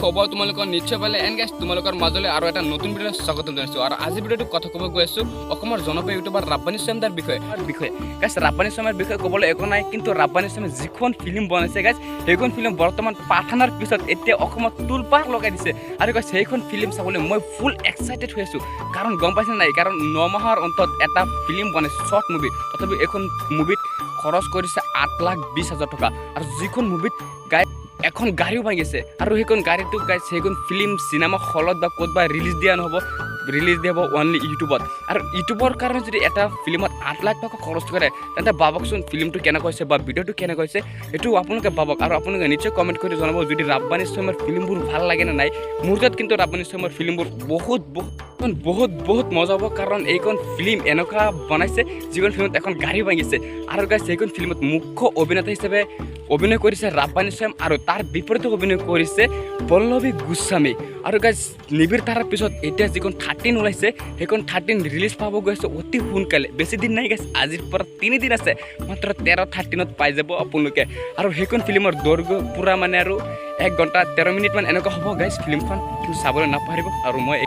খবৰ তোমালোকৰ নিশ্চয় পালে এণ্ড গাইজ তোমালোকৰ মাজলৈ আৰু এটা নতুন ভিডিঅ' স্বাগতম জনাইছোঁ আৰু আজি ভিডিঅ'টো কথা ক'ব গৈ আছোঁ অসমৰ জনপ্ৰিয় ইউটিউবাৰ ৰাব্বানী সোয়ামদাৰ বিষয়ে গাইজ ৰাব্বানী সোয়ামৰ বিষয়ে ক'বলৈ একো নাই কিন্তু ৰাব্বানী সোয়ামে যিখন ফিল্ম বনাইছে গাইজ সেইখন ফিল্ম বৰ্তমান পাঠানৰ পিছত এতিয়া অসমত তুলপাৰ লগাই দিছে আৰু গাইজ সেইখন ফিল্ম চাবলৈ মই ফুল এক্সাইটেড হৈ আছোঁ কাৰণ গম পাইছে নাই কাৰণ 9 মাহৰ অন্তত এটা ফিল্ম বনাইছে শ্বৰ্ট মুভি তথাপি এইখন মুভিত খৰচ কৰিছে 8,20,000 টকা আৰু যিখন মুভিত গাই এখন গাড়ীও ভাঙিছে আৰু সেইখন গাড়ীটো গাইছে সেইখন ফিল্ম চিনেমা হলত বা ক'ত বা ৰিলিজ দিয়া নহ'ব ৰিলিজ দিয়া হ'ব অনলি ইউটিউবত আৰু ইউটিউবৰ কাৰণে যদি এটা ফিল্মত 8 লাখ টকা খৰচ কৰে তেন্তে ভাবকচোন ফিল্মটো কেনেকৈ হৈছে বা ভিডিঅ'টো কেনেকৈ হৈছে এইটো আপোনালোকে ভাবক আৰু আপোনালোকে নিশ্চয় কমেণ্ট কৰি জনাব যদি ৰাব্বানী সোয়ামৰ ফিল্মবোৰ ভাল লাগে নে নাই মোৰ তাত কিন্তু ৰাব্বানী সোয়ামৰ ফিল্মবোৰ বহুত মজা হ'ব কাৰণ এইখন ফিল্ম এনেকুৱা বনাইছে যিখন ফিল্মত এখন গাড়ী ভাঙিছে আৰু গাইছে সেইখন ফিল্মত মুখ্য অভিনেতা হিচাপে অভিনয় কৰিছে ৰাব্বানী সোয়াম আৰু তাৰ বিপৰীতে অভিনয় কৰিছে পল্লৱী গোস্বামী আৰু গাইজ নিবিৰ তাৰাৰ পিছত এতিয়া যিখন 13 ওলাইছে সেইখন 13 ৰিলিজ পাব গৈছে অতি সোনকালে বেছি দিন নাই গাইজ আজিৰ পৰা 3 দিন আছে মাত্ৰ 13-13ত পাই যাব আপোনালোকে আৰু সেইখন ফিল্মৰ দৈৰ্ঘ্য পুৰা মানে আৰু 1 ঘণ্টা 13 মিনিট মান এনেকুৱা হ'ব গাইজ ফিল্মখন কিন্তু চাবলৈ নাপাহৰিব আৰু মই